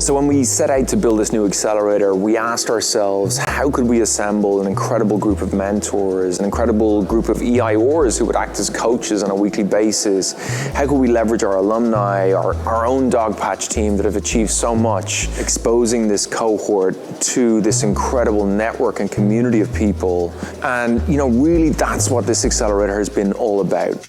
So when we set out to build this new accelerator, we asked ourselves, how could we assemble an incredible group of mentors, an incredible group of EIOrs who would act as coaches on a weekly basis? How could we leverage our alumni, our own Dogpatch team that have achieved so much, exposing this cohort to this incredible network and community of people? And really that's what this accelerator has been all about.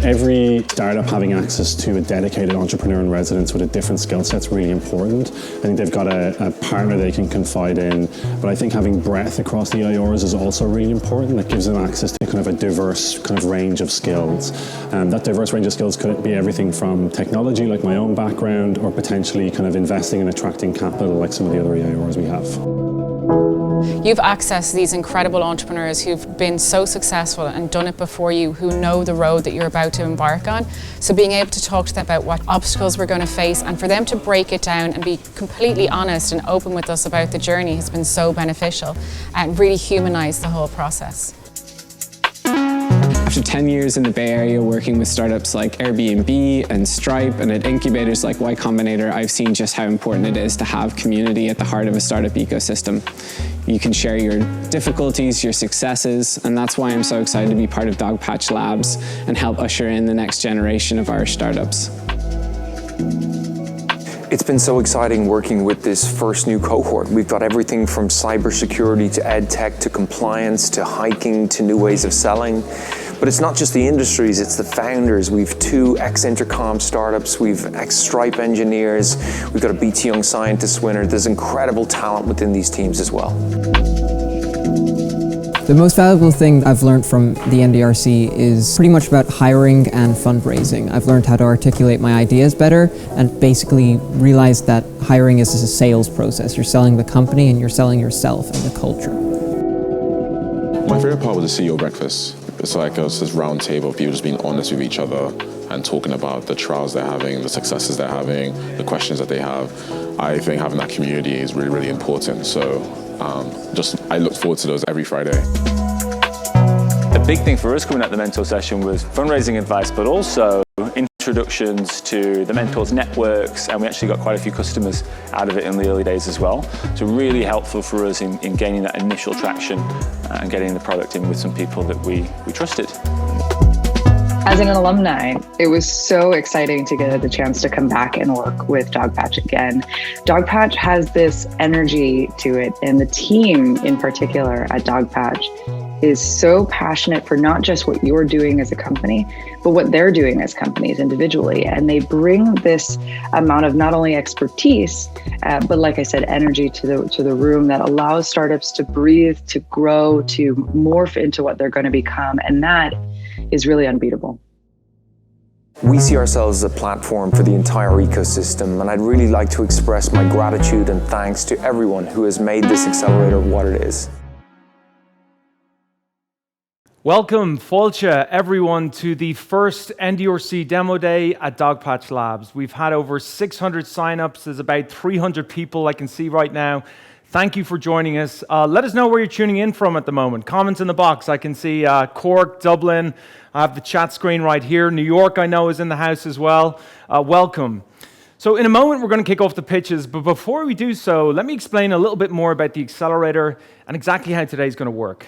Every startup having access to a dedicated entrepreneur in residence with a different skill set is really important. I think they've got a partner they can confide in, but I think having breadth across the IORs is also really important. That gives them access to kind of a diverse kind of range of skills. That diverse range of skills could be everything from technology, like my own background, or potentially kind of investing and attracting capital, like some of the other IORs we have. You've accessed these incredible entrepreneurs who've been so successful and done it before you, who know the road that you're about to embark on. So being able to talk to them about what obstacles we're going to face and for them to break it down and be completely honest and open with us about the journey has been so beneficial and really humanized the whole process. After 10 years in the Bay Area working with startups like Airbnb and Stripe and at incubators like Y Combinator, I've seen just how important it is to have community at the heart of a startup ecosystem. You can share your difficulties, your successes, and that's why I'm so excited to be part of Dogpatch Labs and help usher in the next generation of Irish startups. It's been so exciting working with this first new cohort. We've got everything from cybersecurity to ed tech to compliance to hiking to new ways of selling. But it's not just the industries, it's the founders. We've 2 ex-Intercom startups, we've ex-Stripe engineers, we've got a BT Young Scientist winner. There's incredible talent within these teams as well. The most valuable thing I've learned from the NDRC is pretty much about hiring and fundraising. I've learned how to articulate my ideas better and basically realized that hiring is a sales process. You're selling the company and you're selling yourself and the culture. My favorite part was the CEO breakfast. It's like this round table of people just being honest with each other and talking about the trials they're having, the successes they're having, the questions that they have. I think having that community is really, really important. So I look forward to those every Friday. The big thing for us coming out the mentor session was fundraising advice, but also introductions to the mentors' networks, and we actually got quite a few customers out of it in the early days as well. So really helpful for us in gaining that initial traction and getting the product in with some people that we trusted. As an alumni, it was so exciting to get the chance to come back and work with Dogpatch again. Dogpatch has this energy to it, and the team in particular at Dogpatch is so passionate for not just what you're doing as a company, but what they're doing as companies individually. And they bring this amount of not only expertise, but like I said, energy to the room that allows startups to breathe, to grow, to morph into what they're going to become. And that is really unbeatable. We see ourselves as a platform for the entire ecosystem, and I'd really like to express my gratitude and thanks to everyone who has made this accelerator what it is. Welcome, Fáilte, everyone, to the first NDRC Demo Day at Dogpatch Labs. We've had over 600 signups. There's about 300 people I can see right now. Thank you for joining us. Let us know where you're tuning in from at the moment. Comments in the box. I can see Cork, Dublin. I have the chat screen right here. New York, I know, is in the house as well. Welcome. So in a moment, we're going to kick off the pitches. But before we do so, let me explain a little bit more about the accelerator and exactly how today's going to work.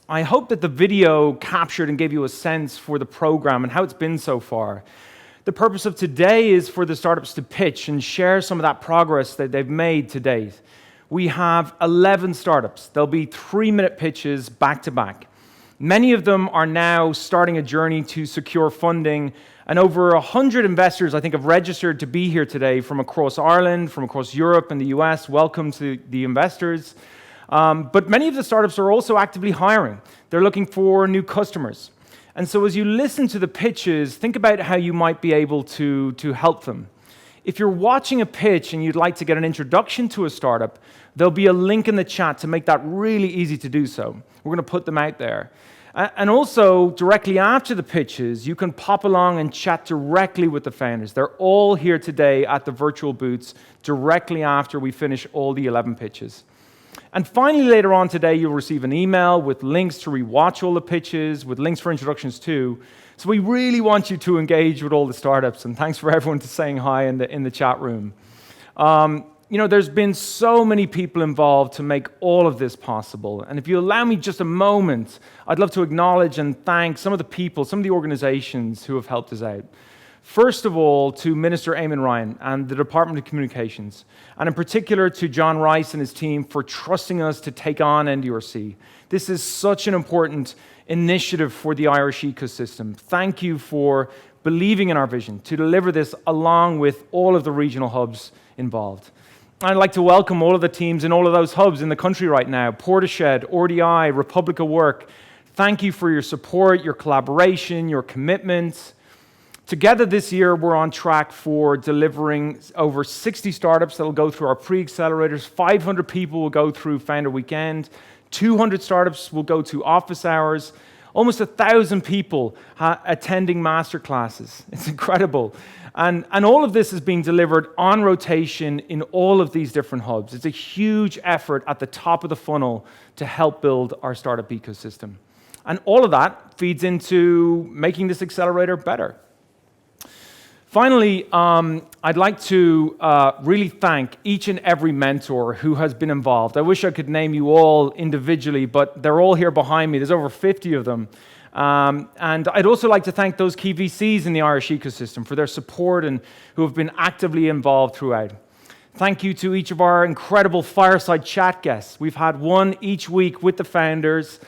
I hope that the video captured and gave you a sense for the program and how it's been so far. The purpose of today is for the startups to pitch and share some of that progress that they've made to date. We have 11 startups. There'll be 3-minute pitches back to back. Many of them are now starting a journey to secure funding, and over 100 investors, I think, have registered to be here today from across Ireland, from across Europe and the US. Welcome to the investors. But many of the startups are also actively hiring. They're looking for new customers. And so as you listen to the pitches, think about how you might be able to help them. If you're watching a pitch and you'd like to get an introduction to a startup, there'll be a link in the chat to make that really easy to do so. We're going to put them out there. And also, directly after the pitches, you can pop along and chat directly with the founders. They're all here today at the virtual booths directly after we finish all the 11 pitches. And finally, later on today, you'll receive an email with links to rewatch all the pitches, with links for introductions too. So we really want you to engage with all the startups, and thanks for everyone to saying hi in the chat room. There's been so many people involved to make all of this possible. And if you allow me just a moment, I'd love to acknowledge and thank some of the people, some of the organizations who have helped us out. First of all, to Minister Eamon Ryan and the Department of Communications, and in particular to John Rice and his team for trusting us to take on NDRC. This is such an important initiative for the Irish ecosystem. Thank you for believing in our vision to deliver this along with all of the regional hubs involved. I'd like to welcome all of the teams in all of those hubs in the country right now, Portishead, RDI, Republic of Work. Thank you for your support, your collaboration, your commitment. Together this year, we're on track for delivering over 60 startups that will go through our pre-accelerators. 500 people will go through Founder Weekend. 200 startups will go to office hours. Almost 1,000 people attending masterclasses. It's incredible. And all of this is being delivered on rotation in all of these different hubs. It's a huge effort at the top of the funnel to help build our startup ecosystem. And all of that feeds into making this accelerator better. Finally, I'd like to really thank each and every mentor who has been involved. I wish I could name you all individually, but they're all here behind me. There's over 50 of them. And I'd also like to thank those key VCs in the Irish ecosystem for their support and who have been actively involved throughout. Thank you to each of our incredible fireside chat guests. We've had one each week with the founders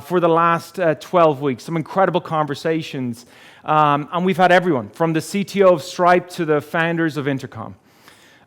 for the last 12 weeks, some incredible conversations. And we've had everyone, from the CTO of Stripe to the founders of Intercom.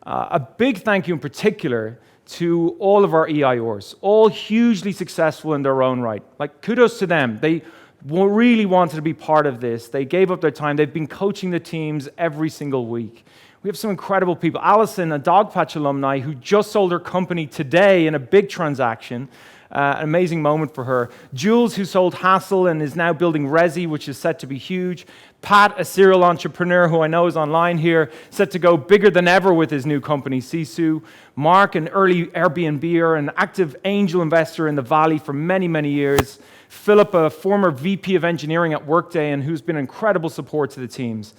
A big thank you in particular to all of our EIORs, all hugely successful in their own right. Like, kudos to them. They really wanted to be part of this. They gave up their time. They've been coaching the teams every single week. We have some incredible people. Alison, a Dogpatch alumni who just sold her company today in a big transaction. An amazing moment for her. Jules, who sold Hassel and is now building Resi, which is set to be huge. Pat, a serial entrepreneur who I know is online here, set to go bigger than ever with his new company, Sisu. Mark, an early Airbnber, an active angel investor in the Valley for many, many years. Philip, a former VP of engineering at Workday and who's been incredible support to the teams.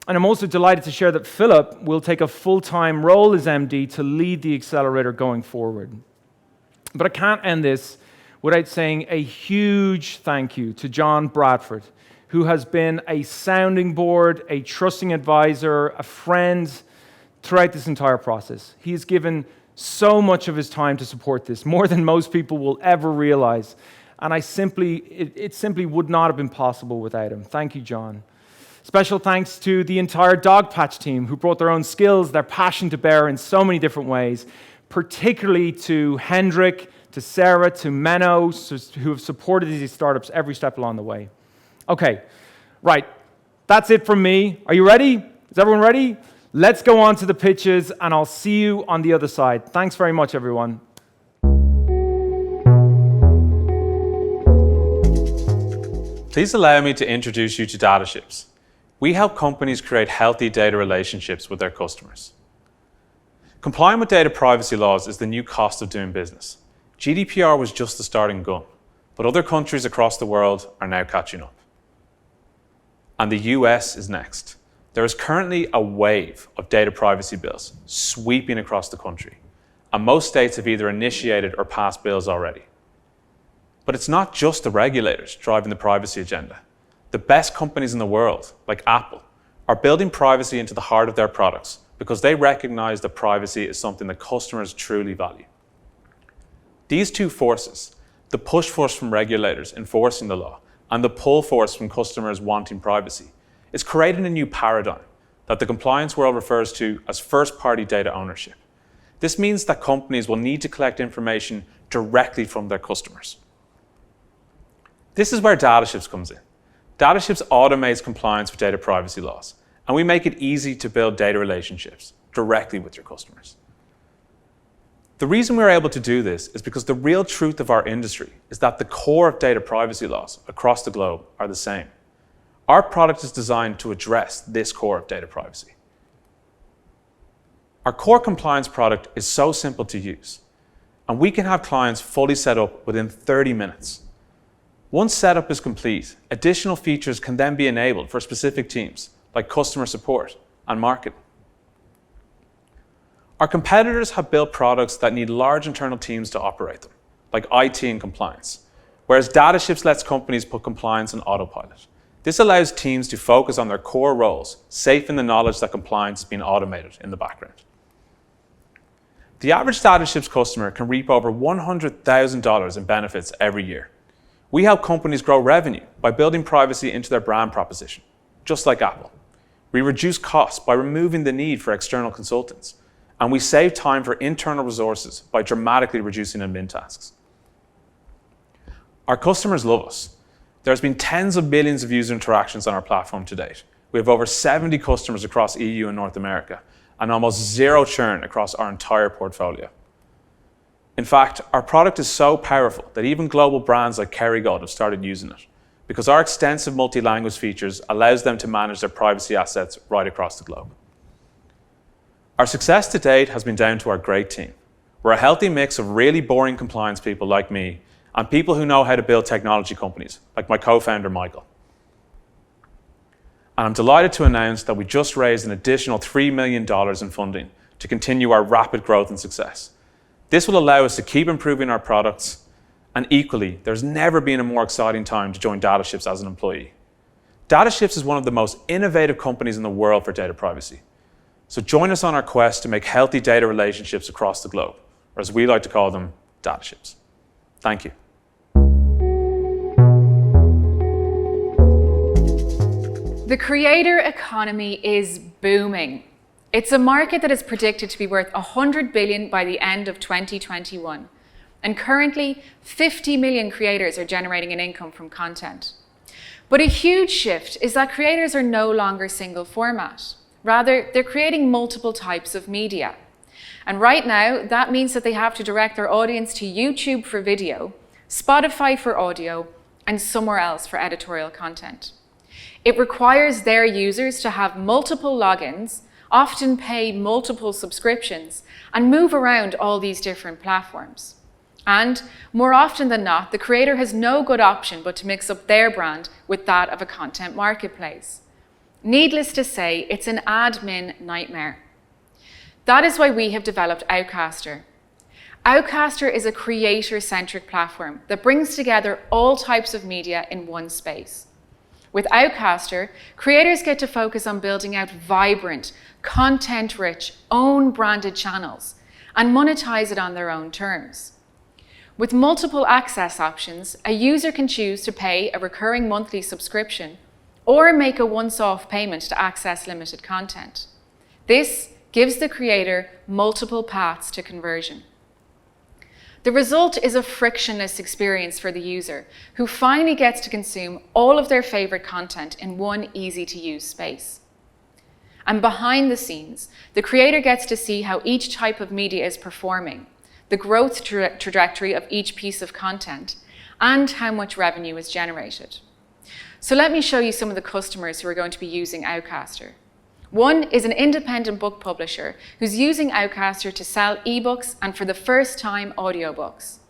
And I'm also delighted to share that Philip will take a full-time role as MD to lead the accelerator going forward. But I can't end this without saying a huge thank you to John Bradford, who has been a sounding board, a trusting advisor, a friend throughout this entire process. He has given so much of his time to support this, more than most people will ever realize. And it simply would not have been possible without him. Thank you, John. Special thanks to the entire Dogpatch team who brought their own skills, their passion to bear in so many different ways, particularly to Hendrik, to Sarah, to Menno, who have supported these startups every step along the way. Okay, right, that's it from me. Are you ready? Is everyone ready? Let's go on to the pitches, and I'll see you on the other side. Thanks very much, everyone. Please allow me to introduce you to Dataships. We help companies create healthy data relationships with their customers. Complying with data privacy laws is the new cost of doing business. GDPR was just the starting gun, but other countries across the world are now catching up. And the US is next. There is currently a wave of data privacy bills sweeping across the country, and most states have either initiated or passed bills already. But it's not just the regulators driving the privacy agenda. The best companies in the world, like Apple, are building privacy into the heart of their products because they recognize that privacy is something that customers truly value. These two forces, the push force from regulators enforcing the law and the pull force from customers wanting privacy, is creating a new paradigm that the compliance world refers to as first-party data ownership. This means that companies will need to collect information directly from their customers. This is where Dataships comes in. Dataships automates compliance with data privacy laws, and we make it easy to build data relationships directly with your customers. The reason we're able to do this is because the real truth of our industry is that the core of data privacy laws across the globe are the same. Our product is designed to address this core of data privacy. Our core compliance product is so simple to use, and we can have clients fully set up within 30 minutes. Once setup is complete, additional features can then be enabled for specific teams, like customer support and marketing. Our competitors have built products that need large internal teams to operate them, like IT and compliance, whereas Dataships lets companies put compliance on autopilot. This allows teams to focus on their core roles, safe in the knowledge that compliance is being automated in the background. The average Dataships customer can reap over $100,000 in benefits every year. We help companies grow revenue by building privacy into their brand proposition, just like Apple. We reduce costs by removing the need for external consultants, and we save time for internal resources by dramatically reducing admin tasks. Our customers love us. There's been tens of millions of user interactions on our platform to date. We have over 70 customers across EU and North America, and almost zero churn across our entire portfolio. In fact, our product is so powerful that even global brands like Kerrygold have started using it, because our extensive multi-language features allows them to manage their privacy assets right across the globe. Our success to date has been down to our great team. We're a healthy mix of really boring compliance people like me and people who know how to build technology companies, like my co-founder, Michael. And I'm delighted to announce that we just raised an additional $3 million in funding to continue our rapid growth and success. This will allow us to keep improving our products, and equally, there's never been a more exciting time to join Dataships as an employee. Dataships is one of the most innovative companies in the world for data privacy. So join us on our quest to make healthy data relationships across the globe, or as we like to call them, Dataships. Thank you. The creator economy is booming. It's a market that is predicted to be worth $100 billion by the end of 2021. And currently, 50 million creators are generating an income from content. But a huge shift is that creators are no longer single format. Rather, they're creating multiple types of media. And right now, that means that they have to direct their audience to YouTube for video, Spotify for audio, and somewhere else for editorial content. It requires their users to have multiple logins, often pay multiple subscriptions, and move around all these different platforms. And more often than not, the creator has no good option but to mix up their brand with that of a content marketplace. Needless to say, it's an admin nightmare. That is why we have developed Outcaster. Outcaster is a creator-centric platform that brings together all types of media in one space. With Outcaster, creators get to focus on building out vibrant, content-rich, own-branded channels and monetize it on their own terms. With multiple access options, a user can choose to pay a recurring monthly subscription or make a once-off payment to access limited content. This gives the creator multiple paths to conversion. The result is a frictionless experience for the user, who finally gets to consume all of their favorite content in one easy-to-use space. And behind the scenes, the creator gets to see how each type of media is performing, the growth trajectory of each piece of content, and how much revenue is generated. So let me show you some of the customers who are going to be using Outcaster. One is an independent book publisher who's using Outcaster to sell ebooks and, for the first time, audiobooks.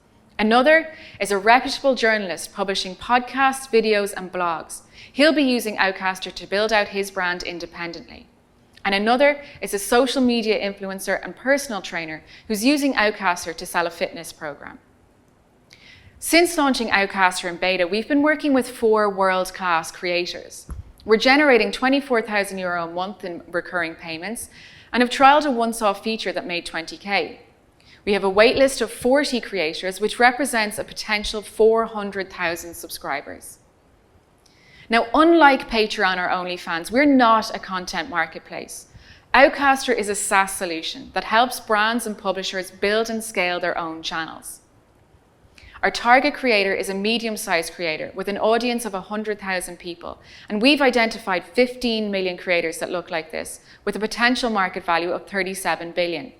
Another is a reputable journalist publishing podcasts, videos, and blogs. He'll be using Outcaster to build out his brand independently. And another is a social media influencer and personal trainer who's using Outcaster to sell a fitness program. Since launching Outcaster in beta, we've been working with 4 world-class creators. We're generating €24,000 a month in recurring payments and have trialed a once-off feature that made 20K. We have a waitlist of 40 creators, which represents a potential 400,000 subscribers. Now, unlike Patreon or OnlyFans, we're not a content marketplace. Outcaster is a SaaS solution that helps brands and publishers build and scale their own channels. Our target creator is a medium-sized creator with an audience of 100,000 people, and we've identified 15 million creators that look like this, with a potential market value of $37 billion.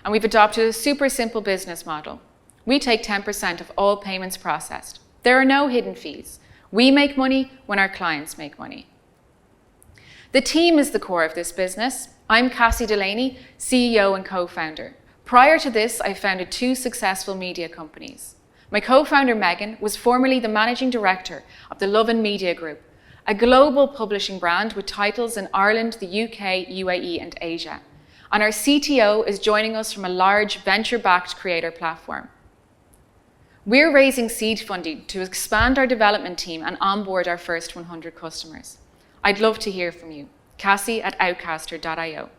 And we've adopted a super simple business model. We take 10% of all payments processed. There are no hidden fees. We make money when our clients make money. The team is the core of this business. I'm Cassie Delaney, CEO and co-founder. Prior to this, I founded 2 successful media companies. My co-founder, Megan, was formerly the managing director of the Love & Media Group, a global publishing brand with titles in Ireland, the UK, UAE, and Asia. And our CTO is joining us from a large venture-backed creator platform. We're raising seed funding to expand our development team and onboard our first 100 customers. I'd love to hear from you. Cassie at outcaster.io.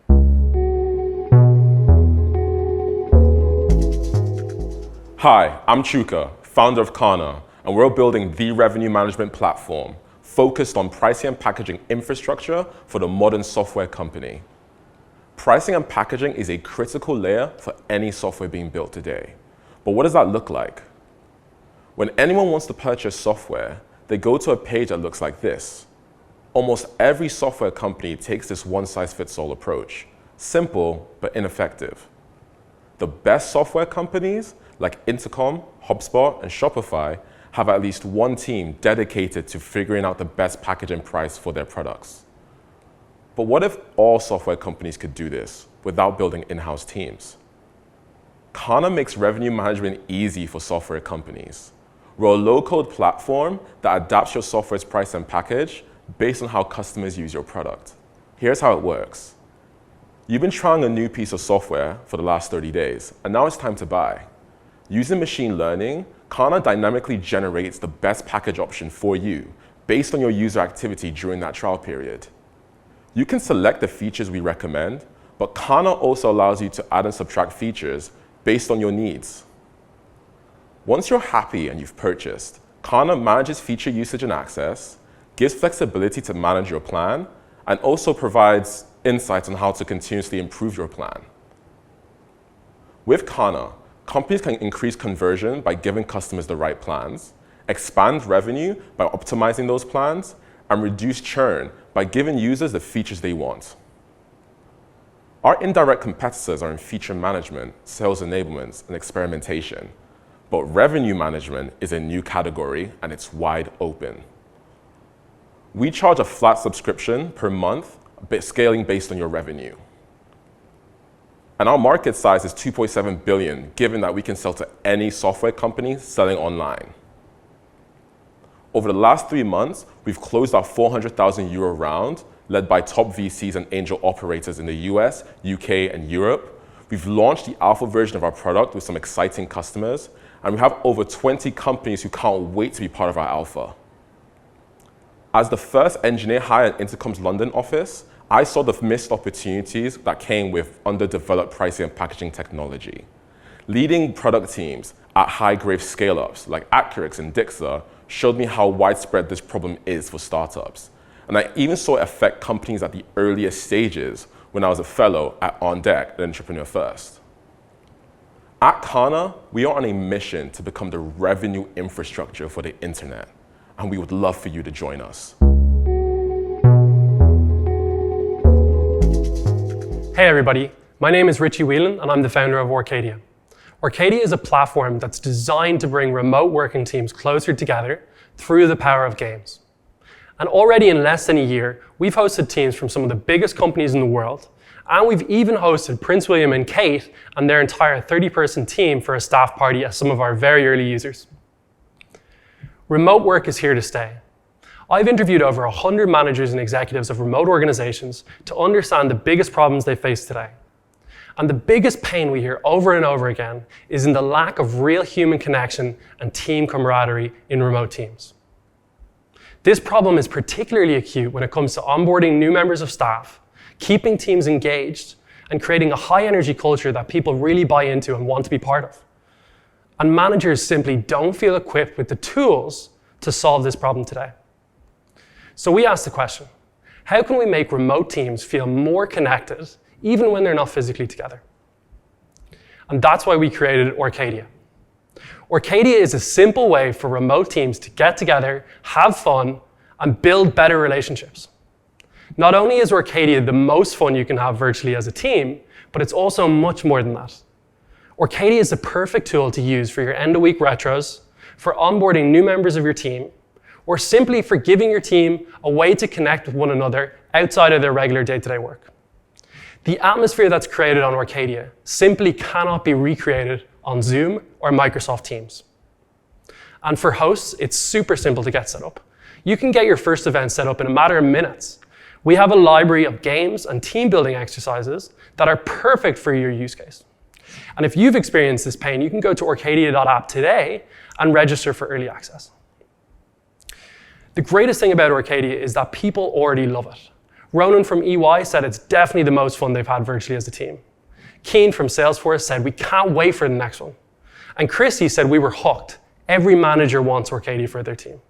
Hi, I'm Chuka, founder of Kana, and we're building the revenue management platform focused on pricing and packaging infrastructure for the modern software company. Pricing and packaging is a critical layer for any software being built today. But what does that look like? When anyone wants to purchase software, they go to a page that looks like this. Almost every software company takes this one-size-fits-all approach. Simple, but ineffective. The best software companies, like Intercom, HubSpot, and Shopify, have at least one team dedicated to figuring out the best packaging price for their products. But what if all software companies could do this without building in-house teams? Kana makes revenue management easy for software companies. We're a low-code platform that adapts your software's price and package based on how customers use your product. Here's how it works. You've been trying a new piece of software for the last 30 days, and now it's time to buy. Using machine learning, Kana dynamically generates the best package option for you based on your user activity during that trial period. You can select the features we recommend, but Kana also allows you to add and subtract features based on your needs. Once you're happy and you've purchased, Kana manages feature usage and access, gives flexibility to manage your plan, and also provides insights on how to continuously improve your plan. With Kana, companies can increase conversion by giving customers the right plans, expand revenue by optimizing those plans, and reduce churn by giving users the features they want. Our indirect competitors are in feature management, sales enablement, and experimentation. But revenue management is a new category, and it's wide open. We charge a flat subscription per month, scaling based on your revenue. And our market size is 2.7 billion, given that we can sell to any software company selling online. Over the last 3 months, we've closed our 400,000 euro round, led by top VCs and angel operators in the US, UK, and Europe. We've launched the alpha version of our product with some exciting customers, and we have over 20 companies who can't wait to be part of our alpha. As the first engineer hired at Intercom's London office, I saw the missed opportunities that came with underdeveloped pricing and packaging technology. Leading product teams at high-growth scale-ups like Acurix and Dixa showed me how widespread this problem is for startups. And I even saw it affect companies at the earliest stages when I was a fellow at On Deck at Entrepreneur First. At Kana, we are on a mission to become the revenue infrastructure for the internet, and we would love for you to join us. Hey everybody, my name is Richie Whelan and I'm the founder of Orcadia. Orcadia is a platform that's designed to bring remote working teams closer together through the power of games. And already in less than a year, we've hosted teams from some of the biggest companies in the world, and we've even hosted Prince William and Kate and their entire 30-person team for a staff party as some of our very early users. Remote work is here to stay. I've interviewed over 100 managers and executives of remote organizations to understand the biggest problems they face today. And the biggest pain we hear over and over again is in the lack of real human connection and team camaraderie in remote teams. This problem is particularly acute when it comes to onboarding new members of staff, keeping teams engaged, and creating a high-energy culture that people really buy into and want to be part of. And managers simply don't feel equipped with the tools to solve this problem today. So we asked the question, how can we make remote teams feel more connected even when they're not physically together? And that's why we created Orcadia. Orcadia is a simple way for remote teams to get together, have fun, and build better relationships. Not only is Orcadia the most fun you can have virtually as a team, but it's also much more than that. Orcadia is the perfect tool to use for your end-of-week retros, for onboarding new members of your team, or simply for giving your team a way to connect with one another outside of their regular day-to-day work. The atmosphere that's created on Orcadia simply cannot be recreated on Zoom or Microsoft Teams. And for hosts, it's super simple to get set up. You can get your first event set up in a matter of minutes. We have a library of games and team building exercises that are perfect for your use case. And if you've experienced this pain, you can go to Orcadia.app today and register for early access. The greatest thing about Orcadia is that people already love it. Ronan from EY said it's definitely the most fun they've had virtually as a team. Keen from Salesforce said we can't wait for the next one. And Chrissy said we were hooked. Every manager wants Orcadia for their team.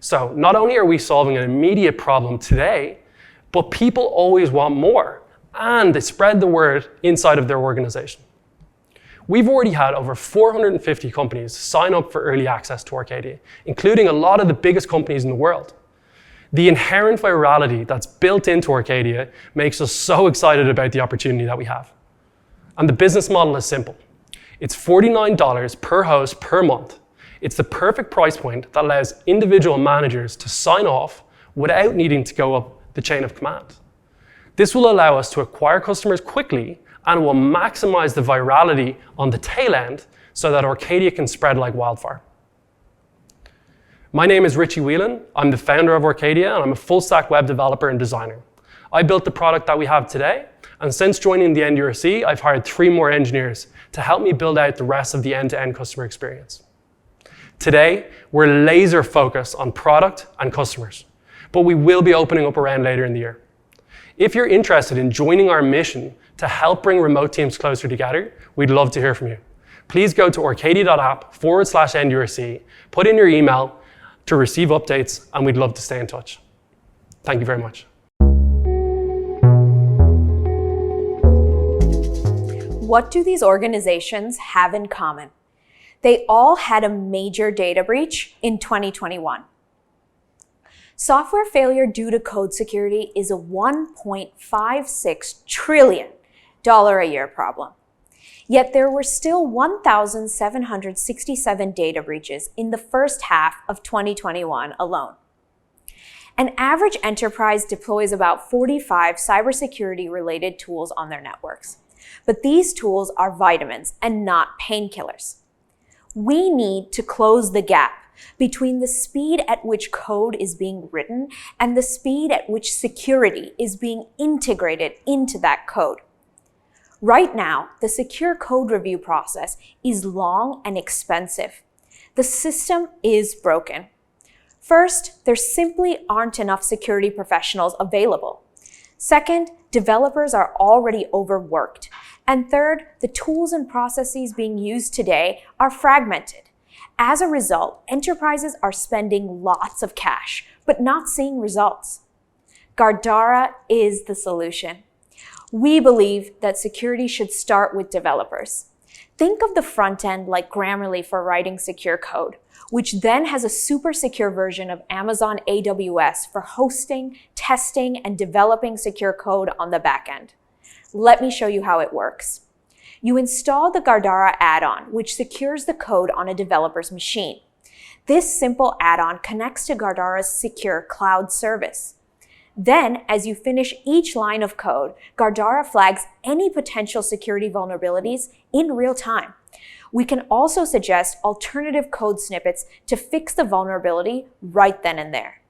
So not only are we solving an immediate problem today, but people always want more, and they spread the word inside of their organization. We've already had over 450 companies sign up for early access to Orcadia, including a lot of the biggest companies in the world. The inherent virality that's built into Orcadia makes us so excited about the opportunity that we have. And the business model is simple. It's $49 per host per month. It's the perfect price point that allows individual managers to sign off without needing to go up the chain of command. This will allow us to acquire customers quickly and will maximize the virality on the tail end so that Orcadia can spread like wildfire. My name is Richie Whelan. I'm the founder of Orcadia, and I'm a full-stack web developer and designer. I built the product that we have today, and since joining the NDRC, I've hired 3 more engineers to help me build out the rest of the end-to-end customer experience. Today, we're laser focused on product and customers, but we will be opening up around later in the year. If you're interested in joining our mission to help bring remote teams closer together, we'd love to hear from you. Please go to orcadia.app/NDRC, put in your email to receive updates, and we'd love to stay in touch. Thank you very much. What do these organizations have in common? They all had a major data breach in 2021. Software failure due to code security is a $1.56 trillion a year problem. Yet there were still 1,767 data breaches in the first half of 2021 alone. An average enterprise deploys about 45 cybersecurity-related tools on their networks. But these tools are vitamins and not painkillers. We need to close the gap between the speed at which code is being written and the speed at which security is being integrated into that code. Right now, the secure code review process is long and expensive. The system is broken. First, there simply aren't enough security professionals available. Second, developers are already overworked. And third, the tools and processes being used today are fragmented. As a result, enterprises are spending lots of cash, but not seeing results. Guardara is the solution. We believe that security should start with developers. Think of the front end like Grammarly for writing secure code, which then has a super secure version of Amazon AWS for hosting, testing, and developing secure code on the back end. Let me show you how it works. You install the Guardara add-on, which secures the code on a developer's machine. This simple add-on connects to Guardara's secure cloud service. Then, as you finish each line of code, Guardara flags any potential security vulnerabilities in real time. We can also suggest alternative code snippets to fix the vulnerability right then and there.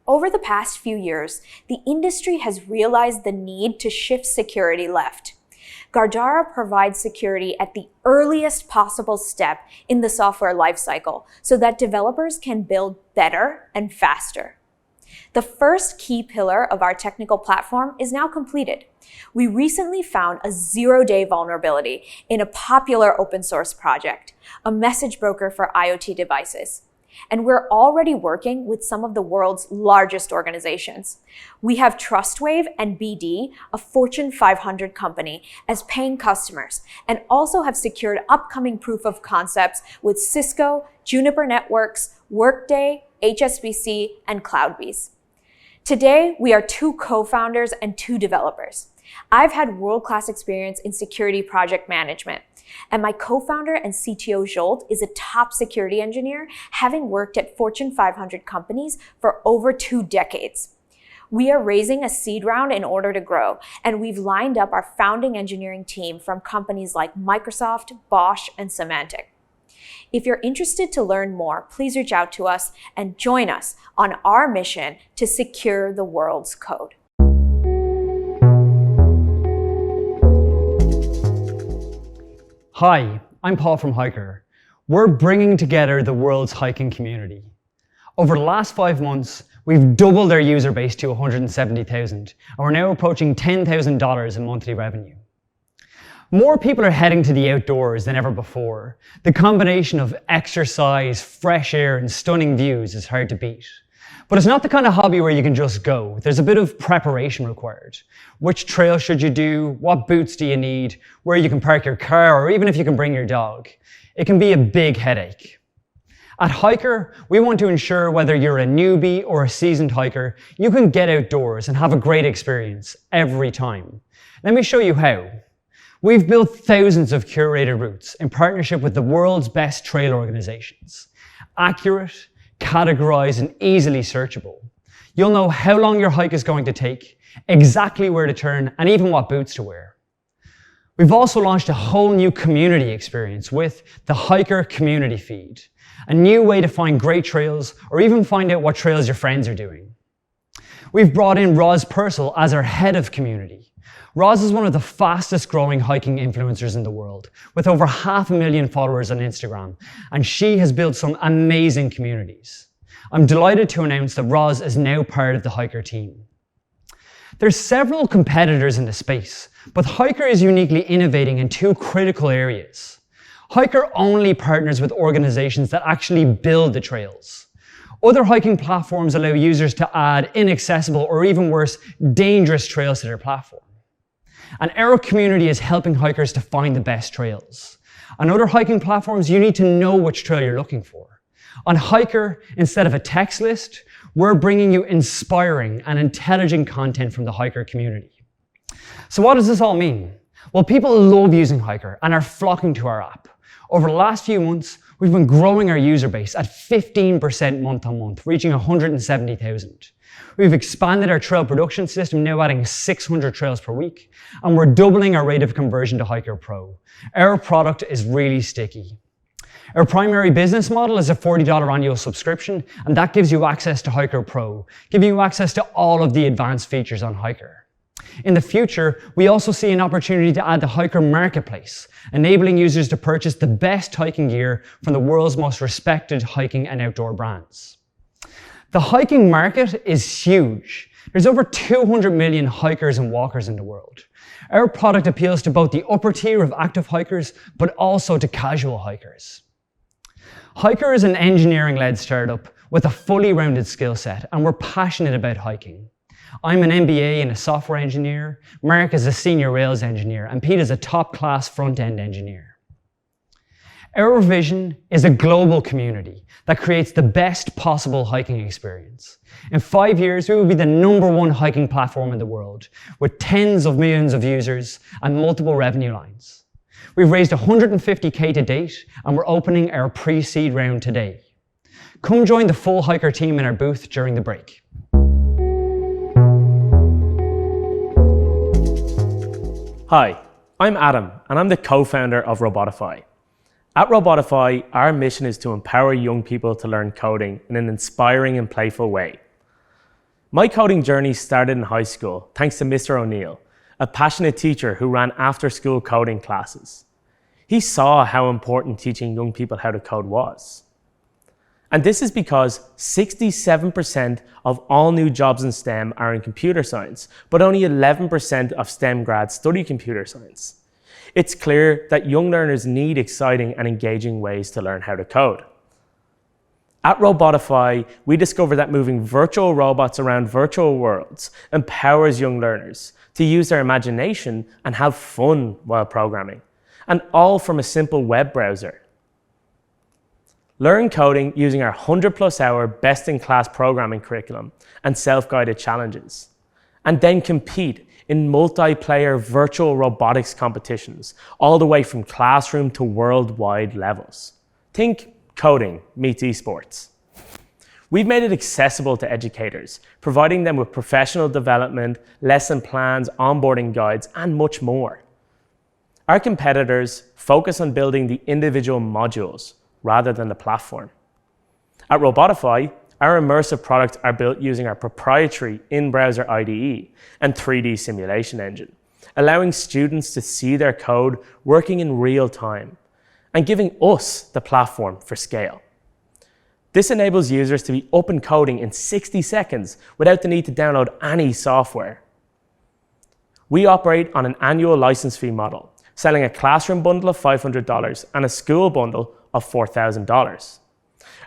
Over the past few years, the industry has realized the need to shift security left. Guardara provides security at the earliest possible step in the software lifecycle so that developers can build better and faster. The first key pillar of our technical platform is now completed. We recently found a 0-day vulnerability in a popular open source project, a message broker for IoT devices. And we're already working with some of the world's largest organizations. We have Trustwave and BD, a Fortune 500 company, as paying customers, and also have secured upcoming proof of concepts with Cisco, Juniper Networks, Workday, HSBC, and CloudBees. Today, we are 2 co-founders and 2 developers. I've had world-class experience in security project management, and my co-founder and CTO Zsolt is a top security engineer, having worked at Fortune 500 companies for over 2 decades. We are raising a seed round in order to grow, and we've lined up our founding engineering team from companies like Microsoft, Bosch, and Symantec. If you're interested to learn more, please reach out to us and join us on our mission to secure the world's code. Hi, I'm Paul from Hiiker. We're bringing together the world's hiking community. Over the last 5 months, we've doubled our user base to 170,000, and we're now approaching $10,000 in monthly revenue. More people are heading to the outdoors than ever before. The combination of exercise, fresh air, and stunning views is hard to beat. But it's not the kind of hobby where you can just go. There's a bit of preparation required. Which trail should you do? What boots do you need? Where you can park your car, or even if you can bring your dog. It can be a big headache. At Hiiker, we want to ensure whether you're a newbie or a seasoned hiker, you can get outdoors and have a great experience every time. Let me show you how. We've built thousands of curated routes in partnership with the world's best trail organizations. Accurate, categorized, and easily searchable. You'll know how long your hike is going to take, exactly where to turn, and even what boots to wear. We've also launched a whole new community experience with the Hiiker community feed, a new way to find great trails or even find out what trails your friends are doing. We've brought in Roz Purcell as our head of community. Roz is one of the fastest growing hiking influencers in the world, with over 500,000 followers on Instagram, and she has built some amazing communities. I'm delighted to announce that Roz is now part of the Hiiker team. There's several competitors in the space, but Hiiker is uniquely innovating in 2 critical areas. Hiiker only partners with organizations that actually build the trails. Other hiking platforms allow users to add inaccessible or even worse, dangerous trails to their platform. And our community is helping hikers to find the best trails. On other hiking platforms, you need to know which trail you're looking for. On Hiiker, instead of a text list, we're bringing you inspiring and intelligent content from the Hiiker community. So what does this all mean? Well, people love using Hiiker and are flocking to our app. Over the last few months, we've been growing our user base at 15% month on month, reaching 170,000. We've expanded our trail production system, now adding 600 trails per week, and we're doubling our rate of conversion to Hiiker Pro. Our product is really sticky. Our primary business model is a $40 annual subscription, and that gives you access to Hiiker Pro, giving you access to all of the advanced features on Hiiker. In the future, we also see an opportunity to add the Hiiker Marketplace, enabling users to purchase the best hiking gear from the world's most respected hiking and outdoor brands. The hiking market is huge. There's over 200 million hikers and walkers in the world. Our product appeals to both the upper tier of active hikers, but also to casual hikers. Hiiker is an engineering-led startup with a fully rounded skill set, and we're passionate about hiking. I'm an MBA and a software engineer, Mark is a senior Rails engineer, and Pete is a top-class front-end engineer. Our vision is a global community that creates the best possible hiking experience. In 5 years, we will be the #1 hiking platform in the world, with tens of millions of users and multiple revenue lines. We've raised $150K to date, and we're opening our pre-seed round today. Come join the full Hiiker team in our booth during the break. Hi, I'm Adam, and I'm the co-founder of Robotify. At Robotify, our mission is to empower young people to learn coding in an inspiring and playful way. My coding journey started in high school, thanks to Mr. O'Neill, a passionate teacher who ran after-school coding classes. He saw how important teaching young people how to code was. And this is because 67% of all new jobs in STEM are in computer science, but only 11% of STEM grads study computer science. It's clear that young learners need exciting and engaging ways to learn how to code. At Robotify, we discovered that moving virtual robots around virtual worlds empowers young learners to use their imagination and have fun while programming, and all from a simple web browser. Learn coding using our 100+ hour best-in-class programming curriculum and self-guided challenges, and then compete in multiplayer virtual robotics competitions, all the way from classroom to worldwide levels. Think coding meets esports. We've made it accessible to educators, providing them with professional development, lesson plans, onboarding guides, and much more. Our competitors focus on building the individual modules, rather than the platform. At Robotify, our immersive products are built using our proprietary in-browser IDE and 3D simulation engine, allowing students to see their code working in real time and giving us the platform for scale. This enables users to be up and coding in 60 seconds without the need to download any software. We operate on an annual license fee model, selling a classroom bundle of $500 and a school bundle of $4,000.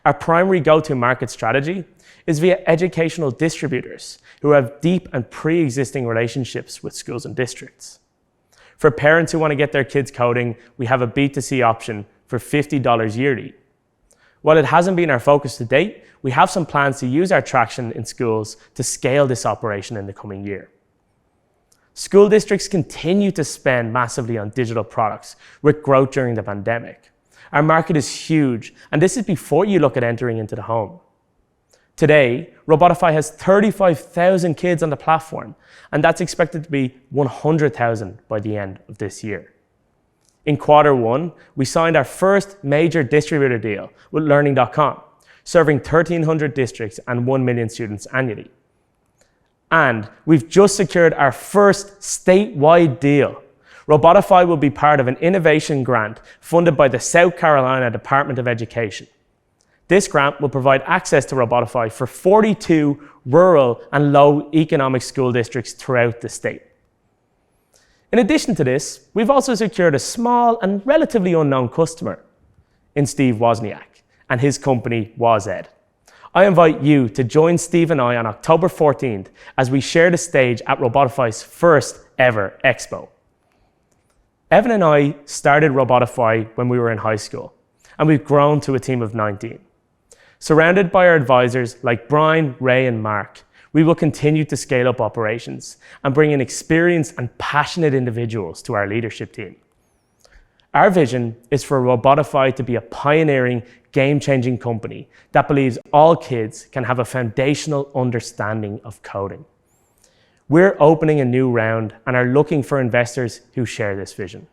Our primary go-to-market strategy is via educational distributors who have deep and pre-existing relationships with schools and districts. For parents who want to get their kids coding, we have a B2C option for $50 yearly. While it hasn't been our focus to date, we have some plans to use our traction in schools to scale this operation in the coming year. School districts continue to spend massively on digital products with growth during the pandemic. Our market is huge, and this is before you look at entering into the home. Today, Robotify has 35,000 kids on the platform, and that's expected to be 100,000 by the end of this year. In Q1, we signed our first major distributor deal with Learning.com, serving 1,300 districts and 1 million students annually. And we've just secured our first statewide deal. Robotify will be part of an innovation grant funded by the South Carolina Department of Education. This grant will provide access to Robotify for 42 rural and low economic school districts throughout the state. In addition to this, we've also secured a small and relatively unknown customer in Steve Wozniak and his company WozEd. I invite you to join Steve and I on October 14th as we share the stage at Robotify's first ever expo. Evan and I started Robotify when we were in high school, and we've grown to a team of 19. Surrounded by our advisors like Brian, Ray, and Mark, we will continue to scale up operations and bring in experienced and passionate individuals to our leadership team. Our vision is for Robotify to be a pioneering, game-changing company that believes all kids can have a foundational understanding of coding. We're opening a new round and are looking for investors who share this vision.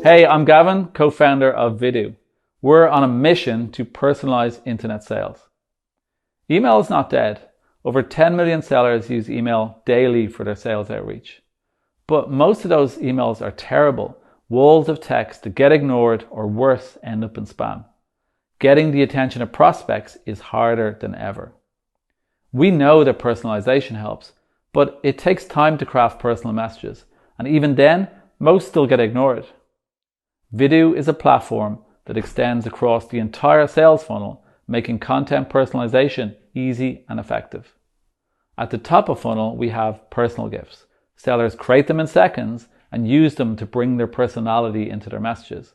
Hey, I'm Gavin, co-founder of VIDU. We're on a mission to personalize internet sales. Email is not dead. Over 10 million sellers use email daily for their sales outreach. But most of those emails are terrible, walls of text that get ignored or worse, end up in spam. Getting the attention of prospects is harder than ever. We know that personalization helps, but it takes time to craft personal messages, and even then, most still get ignored. VIDU is a platform that extends across the entire sales funnel, making content personalization easy and effective. At the top of funnel, we have personal gifs. Sellers create them in seconds and use them to bring their personality into their messages.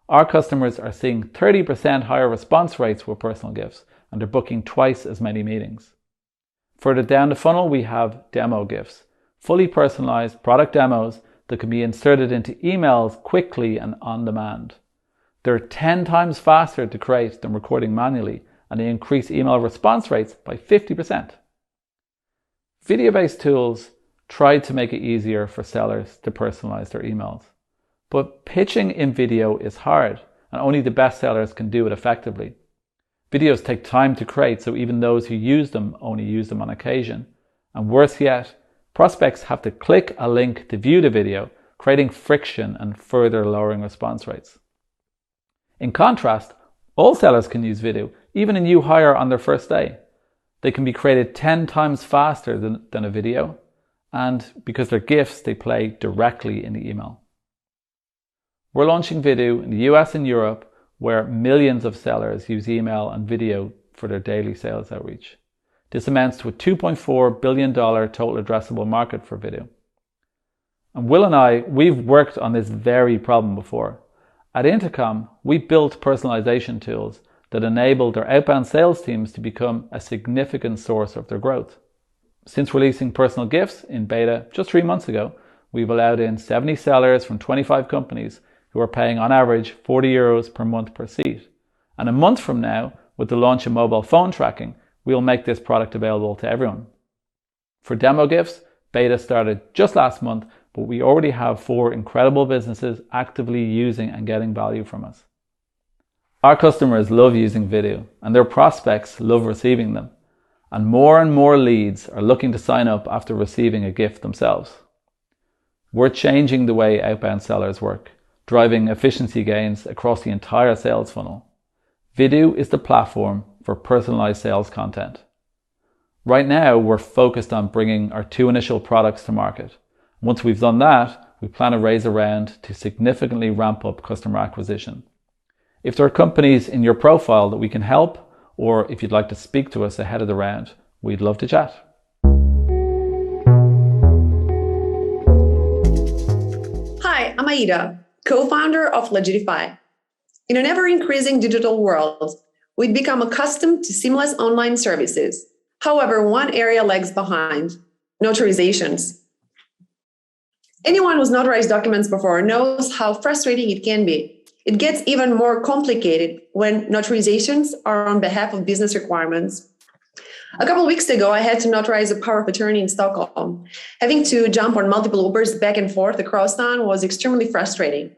Our customers are seeing 30% higher response rates with personal gifs, and they're booking twice as many meetings. Further down the funnel, we have demo gifs, fully personalized product demos that can be inserted into emails quickly and on demand. They're 10 times faster to create than recording manually, and they increase email response rates by 50%. Video-based tools tried to make it easier for sellers to personalize their emails. But pitching in video is hard, and only the best sellers can do it effectively. Videos take time to create, so even those who use them only use them on occasion. And worse yet, prospects have to click a link to view the video, creating friction and further lowering response rates. In contrast, all sellers can use video, even a new hire on their first day. They can be created 10 times faster than a video, and because they're GIFs, they play directly in the email. We're launching VIDU in the US and Europe, where millions of sellers use email and video for their daily sales outreach. This amounts to a $2.4 billion total addressable market for VIDU. And Will and I, we've worked on this very problem before. At Intercom, we built personalization tools that enabled their outbound sales teams to become a significant source of their growth. Since releasing personal gifs in beta just 3 months ago, we've allowed in 70 sellers from 25 companies who are paying on average €40 per month per seat. And a month from now, with the launch of mobile phone tracking, we'll make this product available to everyone. For demo gifs, beta started just last month, but we already have 4 incredible businesses actively using and getting value from us. Our customers love using VIDU, and their prospects love receiving them. And more leads are looking to sign up after receiving a gift themselves. We're changing the way outbound sellers work, driving efficiency gains across the entire sales funnel. VIDU is the platform for personalized sales content. Right now, we're focused on bringing our 2 initial products to market. Once we've done that, we plan to raise a round to significantly ramp up customer acquisition. If there are companies in your profile that we can help, or if you'd like to speak to us ahead of the round, we'd love to chat. Hi, I'm Aida, co-founder of Legitify. In an ever-increasing digital world, we've become accustomed to seamless online services. However, one area lags behind: notarizations. Anyone who's notarized documents before knows how frustrating it can be. It gets even more complicated when notarizations are on behalf of business requirements. A couple of weeks ago, I had to notarize a power of attorney in Stockholm. Having to jump on multiple Ubers back and forth across town was extremely frustrating.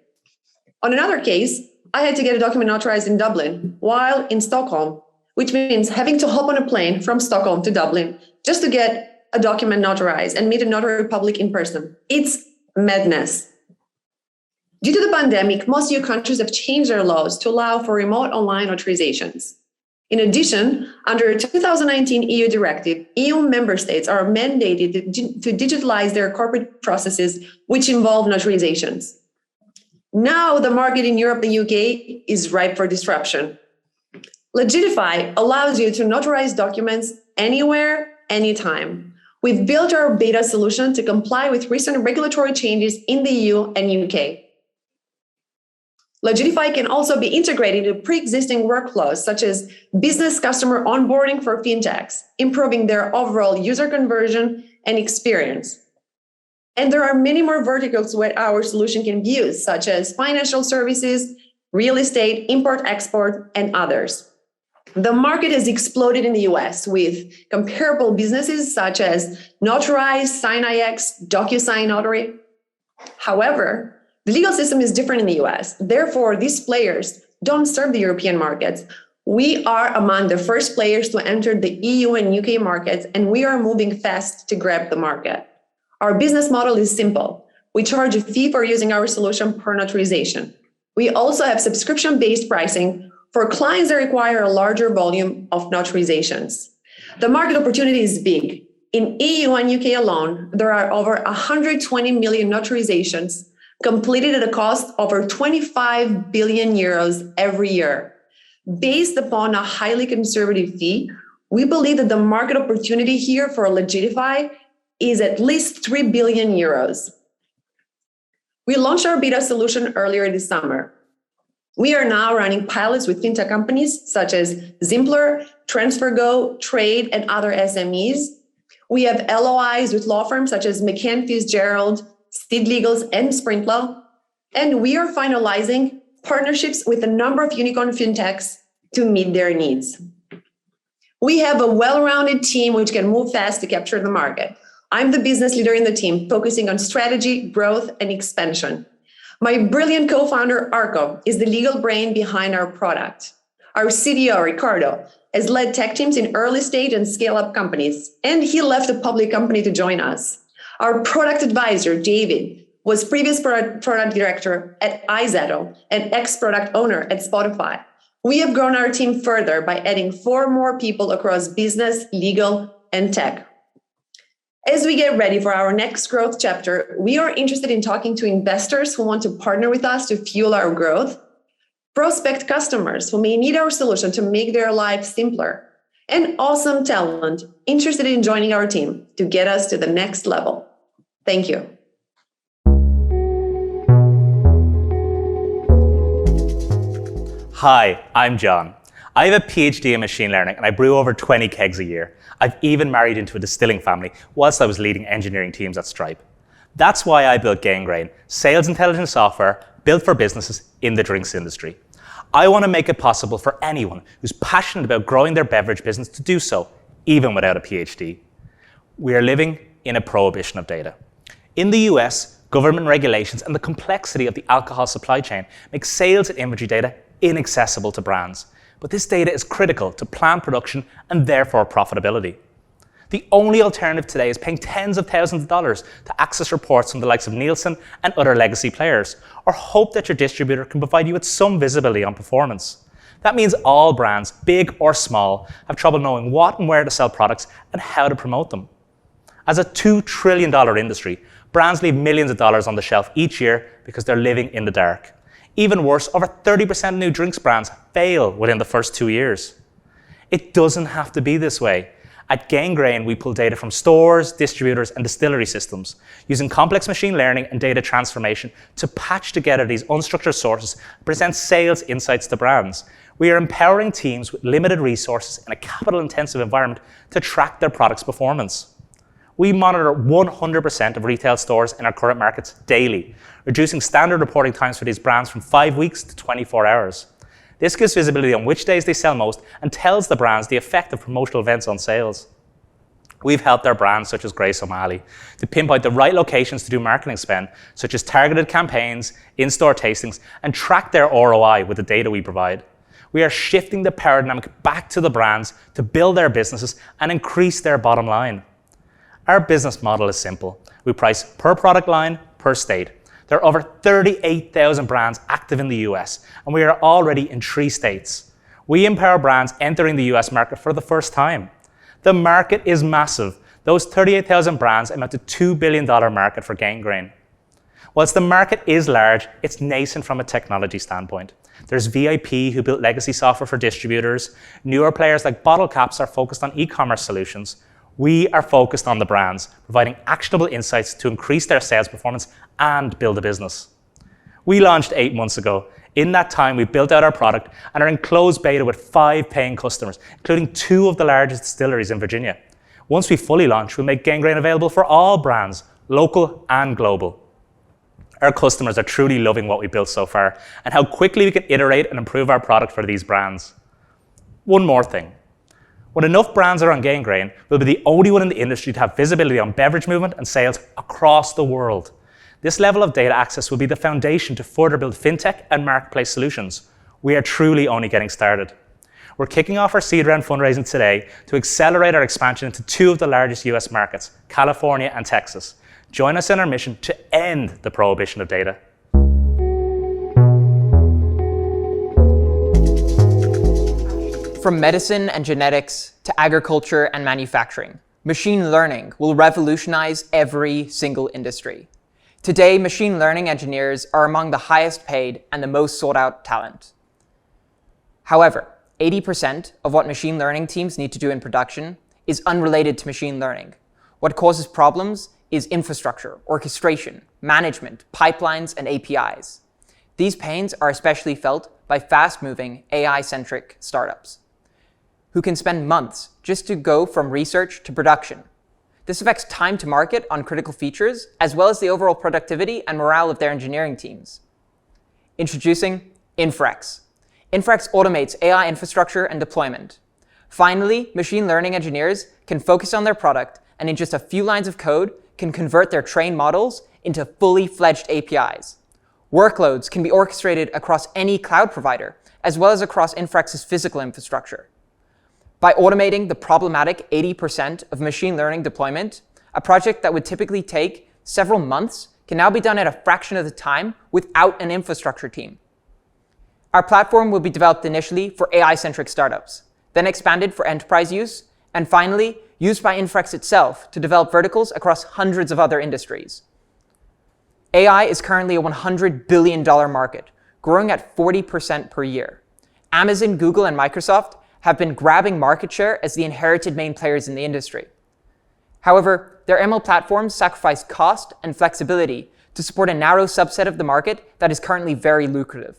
On another case, I had to get a document notarized in Dublin while in Stockholm, which means having to hop on a plane from Stockholm to Dublin just to get a document notarized and meet a notary public in person. It's madness. Due to the pandemic, most EU countries have changed their laws to allow for remote online notarizations. In addition, under a 2019 EU directive, EU member states are mandated to digitalize their corporate processes, which involve notarizations. Now the market in Europe and UK is ripe for disruption. Legitify allows you to notarize documents anywhere, anytime. We've built our beta solution to comply with recent regulatory changes in the EU and UK. Legitify can also be integrated into pre-existing workflows, such as business customer onboarding for fintechs, improving their overall user conversion and experience. And there are many more verticals where our solution can be used, such as financial services, real estate, import-export, and others. The market has exploded in the US with comparable businesses such as Notarise, SignIX, DocuSign Notary. However, the legal system is different in the US. Therefore, these players don't serve the European markets. We are among the first players to enter the EU and UK markets, and we are moving fast to grab the market. Our business model is simple. We charge a fee for using our solution per notarization. We also have subscription-based pricing for clients that require a larger volume of notarizations. The market opportunity is big. In EU and UK alone, there are over 120 million notarizations completed at a cost over 25 billion euros every year. Based upon a highly conservative fee, we believe that the market opportunity here for Legitify is at least 3 billion euros. We launched our beta solution earlier this summer. We are now running pilots with fintech companies such as Zimpler, TransferGo, Trade, and other SMEs. We have LOIs with law firms such as McCann Fitzgerald, Steed Legals, and Sprintlaw. And we are finalizing partnerships with a number of unicorn fintechs to meet their needs. We have a well-rounded team which can move fast to capture the market. I'm the business leader in the team, focusing on strategy, growth, and expansion. My brilliant co-founder, Arco, is the legal brain behind our product. Our CDO, Ricardo, has led tech teams in early stage and scale-up companies, and he left a public company to join us. Our product advisor, David, was previous product director at iZettle and ex-product owner at Spotify. We have grown our team further by adding 4 more people across business, legal, and tech. As we get ready for our next growth chapter, we are interested in talking to investors who want to partner with us to fuel our growth, prospect customers who may need our solution to make their lives simpler, and awesome talent interested in joining our team to get us to the next level. Thank you. Hi, I'm John. I have a PhD in machine learning and I brew over 20 kegs a year. I've even married into a distilling family whilst I was leading engineering teams at Stripe. That's why I built GainGrain, sales intelligence software built for businesses in the drinks industry. I want to make it possible for anyone who's passionate about growing their beverage business to do so, even without a PhD. We are living in a prohibition of data. In the US, government regulations, and the complexity of the alcohol supply chain make sales and inventory data inaccessible to brands. But this data is critical to planned production and therefore profitability. The only alternative today is paying tens of thousands of dollars to access reports from the likes of Nielsen and other legacy players, or hope that your distributor can provide you with some visibility on performance. That means all brands, big or small, have trouble knowing what and where to sell products and how to promote them. As a $2 trillion industry, brands leave millions of dollars on the shelf each year because they're living in the dark. Even worse, over 30% of new drinks brands fail within the first 2 years. It doesn't have to be this way. At Gangrain, we pull data from stores, distributors, and distillery systems, using complex machine learning and data transformation to patch together these unstructured sources and present sales insights to brands. We are empowering teams with limited resources in a capital-intensive environment to track their product's performance. We monitor 100% of retail stores in our current markets daily, reducing standard reporting times for these brands from 5 weeks to 24 hours. This gives visibility on which days they sell most and tells the brands the effect of promotional events on sales. We've helped our brands, such as Grace O'Malley, to pinpoint the right locations to do marketing spend, such as targeted campaigns, in-store tastings, and track their ROI with the data we provide. We are shifting the paradigm back to the brands to build their businesses and increase their bottom line. Our business model is simple. We price per product line, per state. There are over 38,000 brands active in the US, and we are already in 3 states. We empower brands entering the US market for the first time. The market is massive. Those 38,000 brands amount to $2 billion market for Gangrain. Whilst the market is large, it's nascent from a technology standpoint. There's VIP who built legacy software for distributors. Newer players like Bottle Caps are focused on e-commerce solutions. We are focused on the brands, providing actionable insights to increase their sales performance and build a business. We launched 8 months ago. In that time, we built out our product and are in closed beta with 5 paying customers, including 2 of the largest distilleries in Virginia. Once we fully launch, we'll make Gangrain available for all brands, local and global. Our customers are truly loving what we built so far and how quickly we can iterate and improve our product for these brands. One more thing. When enough brands are on Gangrain, we'll be the only one in the industry to have visibility on beverage movement and sales across the world. This level of data access will be the foundation to further build fintech and marketplace solutions. We are truly only getting started. We're kicking off our seed round fundraising today to accelerate our expansion into 2 of the largest US markets, California and Texas. Join us in our mission to end the prohibition of data. From medicine and genetics to agriculture and manufacturing, machine learning will revolutionize every single industry. Today, machine learning engineers are among the highest paid and the most sought out talent. However, 80% of what machine learning teams need to do in production is unrelated to machine learning. What causes problems is infrastructure, orchestration, management, pipelines, and APIs. These pains are especially felt by fast-moving AI-centric startups, who can spend months just to go from research to production. This affects time to market on critical features, as well as the overall productivity and morale of their engineering teams. Introducing Inferex. Inferex automates AI infrastructure and deployment. Finally, machine learning engineers can focus on their product and in just a few lines of code can convert their trained models into fully fledged APIs. Workloads can be orchestrated across any cloud provider, as well as across Inferex's physical infrastructure. By automating the problematic 80% of machine learning deployment, a project that would typically take several months can now be done at a fraction of the time without an infrastructure team. Our platform will be developed initially for AI-centric startups, then expanded for enterprise use, and finally, used by Inferex itself to develop verticals across hundreds of other industries. AI is currently a $100 billion market, growing at 40% per year. Amazon, Google, and Microsoft have been grabbing market share as the inherited main players in the industry. However, their ML platforms sacrifice cost and flexibility to support a narrow subset of the market that is currently very lucrative.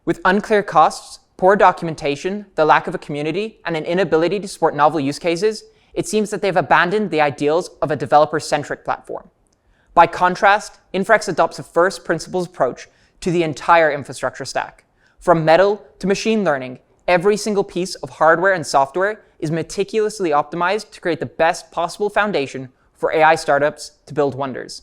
With unclear costs, poor documentation, the lack of a community, and an inability to support novel use cases, it seems that they've abandoned the ideals of a developer-centric platform. By contrast, Inferex adopts a first principles approach to the entire infrastructure stack. From metal to machine learning, every single piece of hardware and software is meticulously optimized to create the best possible foundation for AI startups to build wonders.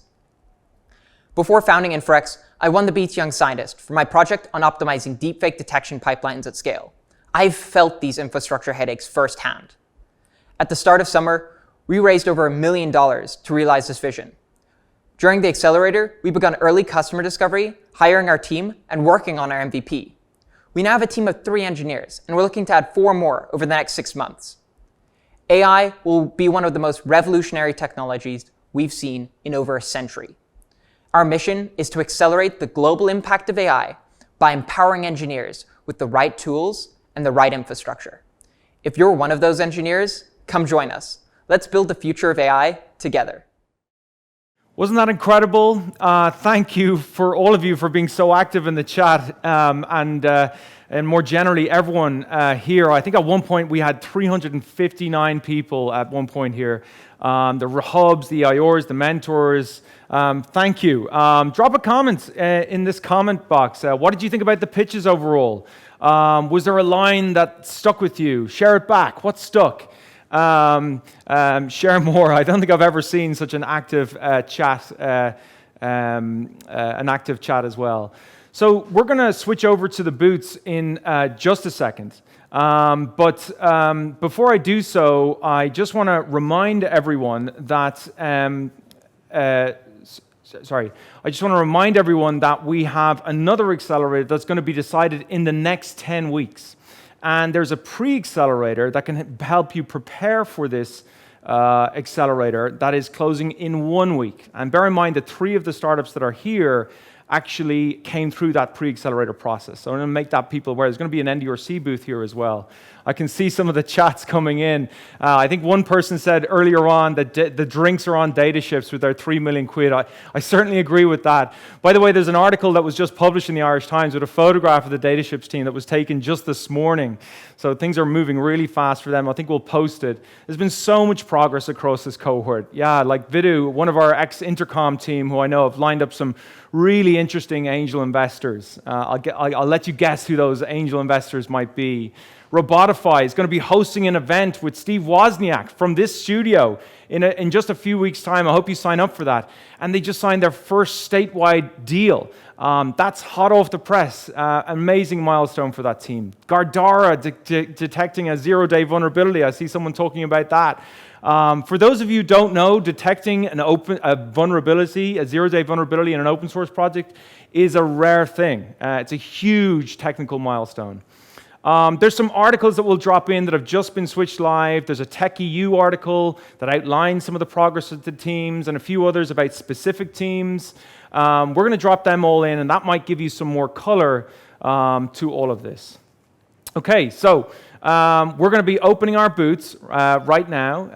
Before founding Inferex, I won the Beats Young Scientist for my project on optimizing deepfake detection pipelines at scale. I've felt these infrastructure headaches firsthand. At the start of summer, we raised over $1 million to realize this vision. During the accelerator, we began early customer discovery, hiring our team, and working on our MVP. We now have a team of 3 engineers, and we're looking to add 4 more over the next 6 months. AI will be one of the most revolutionary technologies we've seen in over a century. Our mission is to accelerate the global impact of AI by empowering engineers with the right tools and the right infrastructure. If you're one of those engineers, come join us. Let's build the future of AI together. Wasn't that incredible? Thank you for all of you for being so active in the chat, and more generally, everyone here. I think at one point we had 359 people at one point here. The hubs, the IORs, the mentors. Thank you. Drop a comment in this comment box. What did you think about the pitches overall? Was there a line that stuck with you? Share it back. What stuck? Share more. I don't think I've ever seen such an active chat, as well. So we're going to switch over to the booths in just a second. But before I do so, I just want to remind everyone that we have another accelerator that's going to be decided in the next 10 weeks. And there's a pre-accelerator that can help you prepare for this accelerator that is closing in 1 week. And bear in mind that 3 of the startups that are here actually came through that pre-accelerator process. So I'm going to make that people aware. There's going to be an NDRC booth here as well. I can see some of the chats coming in. I think one person said earlier on that the drinks are on Dataships with their 3 million quid. I certainly agree with that. By the way, there's an article that was just published in the Irish Times with a photograph of the Dataships team that was taken just this morning. So things are moving really fast for them. I think we'll post it. There's been so much progress across this cohort. Yeah, like VIDU, one of our ex-Intercom team who I know have lined up some really interesting angel investors. I'll let you guess who those angel investors might be. Robotify is going to be hosting an event with Steve Wozniak from this studio in just a few weeks' time. I hope you sign up for that. And they just signed their first statewide deal. That's hot off the press. Amazing milestone for that team. Guardara detecting a zero-day vulnerability. I see someone talking about that. For those of you who don't know, detecting a vulnerability, a zero-day vulnerability in an open source project is a rare thing. It's a huge technical milestone. There's some articles that will drop in that have just been switched live. There's a Tech EU article that outlines some of the progress of the teams and a few others about specific teams. We're going to drop them all in, and that might give you some more color to all of this. Okay, so we're going to be opening our booths right now,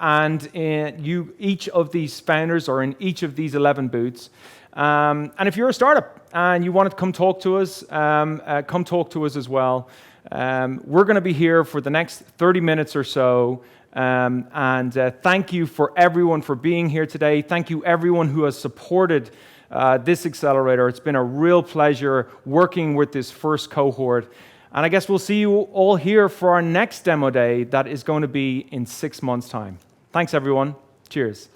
and each of these founders are in each of these 11 booths. And if you're a startup and you want to come talk to us, come talk to us as well. We're going to be here for the next 30 minutes or so. And thank you for everyone for being here today. Thank you everyone who has supported this accelerator. It's been a real pleasure working with this first cohort. And I guess we'll see you all here for our next demo day that is going to be in 6 months' time. Thanks, everyone. Cheers.